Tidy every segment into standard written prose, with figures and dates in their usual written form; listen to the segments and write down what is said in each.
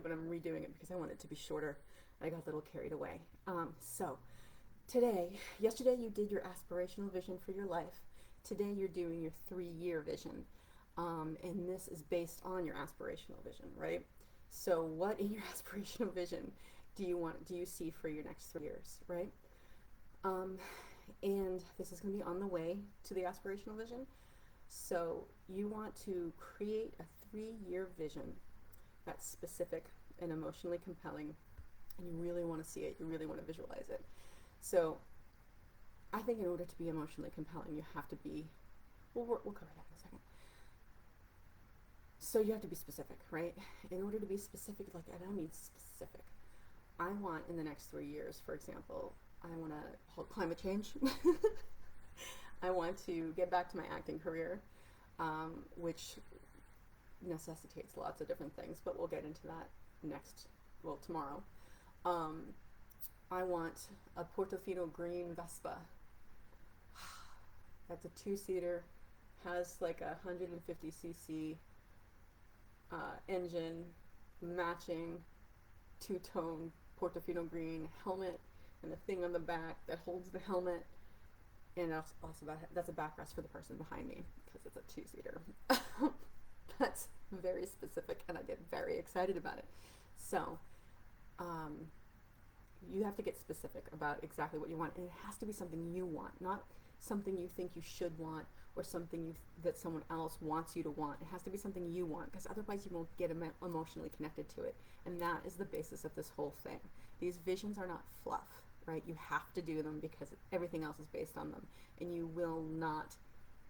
but I'm redoing it because I want it to be shorter. I got a little carried away. So today, yesterday you did your aspirational vision for your life. Today you're doing your 3-year vision. And this is based on your aspirational vision, right? So what in your aspirational vision do you see for your next 3 years, right? And this is going to be on the way to the aspirational vision. So you want to create a 3-year vision that's specific and emotionally compelling, and you really want to see it, you really want to visualize it. So I think in order to be emotionally compelling, you have to be, we'll cover that in a second. So you have to be specific, right? In order to be specific, like I don't mean specific. I want in the next 3 years, for example, I want to halt climate change. I want to get back to my acting career, which necessitates lots of different things, but we'll get into that tomorrow. I want a Portofino green Vespa. That's a 2-seater, has like a 150cc engine, matching 2-tone Portofino green helmet, and the thing on the back that holds the helmet. And also that's a backrest for the person behind me because it's a 2-seater. That's very specific, and I get very excited about it. So you have to get specific about exactly what you want, and it has to be something you want, not something you think you should want or something that someone else wants you to want. It has to be something you want, because otherwise you won't get emotionally connected to it. And that is the basis of this whole thing. These visions are not fluff, right? You have to do them because everything else is based on them, and you will not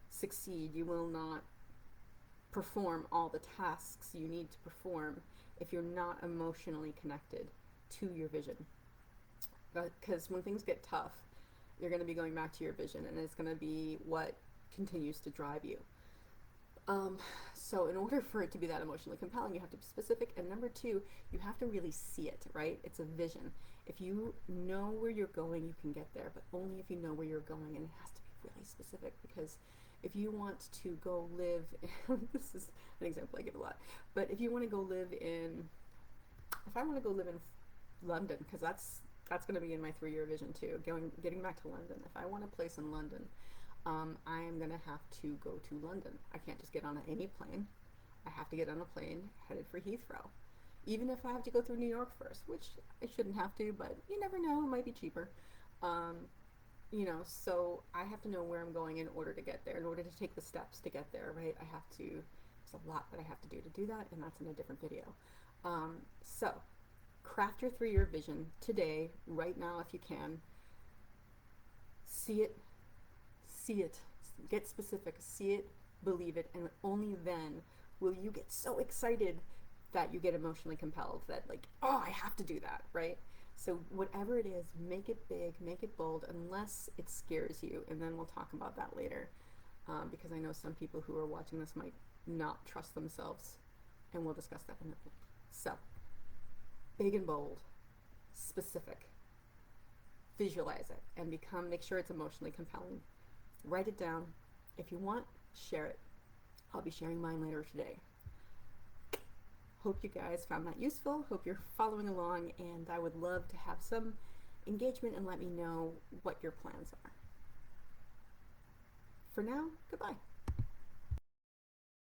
succeed, you will not perform all the tasks you need to perform if you're not emotionally connected to your vision. Because when things get tough, you're going to be going back to your vision, and it's going to be what continues to drive you. So in order for it to be that emotionally compelling, you have to be specific, and number 2, you have to really see it, right? It's a vision. If you know where you're going, you can get there, but only if you know where you're going, and it has to be really specific, because if you want to go live this is an example I give a lot, but if you want to go live in, if I want to go live in London, because that's going to be in my 3-year vision too, getting back to London. If I want a place in London, I am going to have to go to London. I can't just get on any plane. I have to get on a plane headed for Heathrow. Even if I have to go through New York first, which I shouldn't have to, but you never know, it might be cheaper. So I have to know where I'm going in order to get there, in order to take the steps to get there, right? There's a lot that I have to do that, and that's in a different video. So craft your 3-year vision today, right now if you can. See it, get specific, see it, believe it, and only then will you get so excited that you get emotionally compelled, that like, oh, I have to do that, right? So whatever it is, make it big, make it bold, unless it scares you, and then we'll talk about that later, because I know some people who are watching this might not trust themselves, and we'll discuss that in a minute. So, big and bold, specific, visualize it, and make sure it's emotionally compelling. Write it down. If you want, share it. I'll be sharing mine later today. Hope you guys found that useful. Hope you're following along, and I would love to have some engagement and let me know what your plans are. For now, goodbye.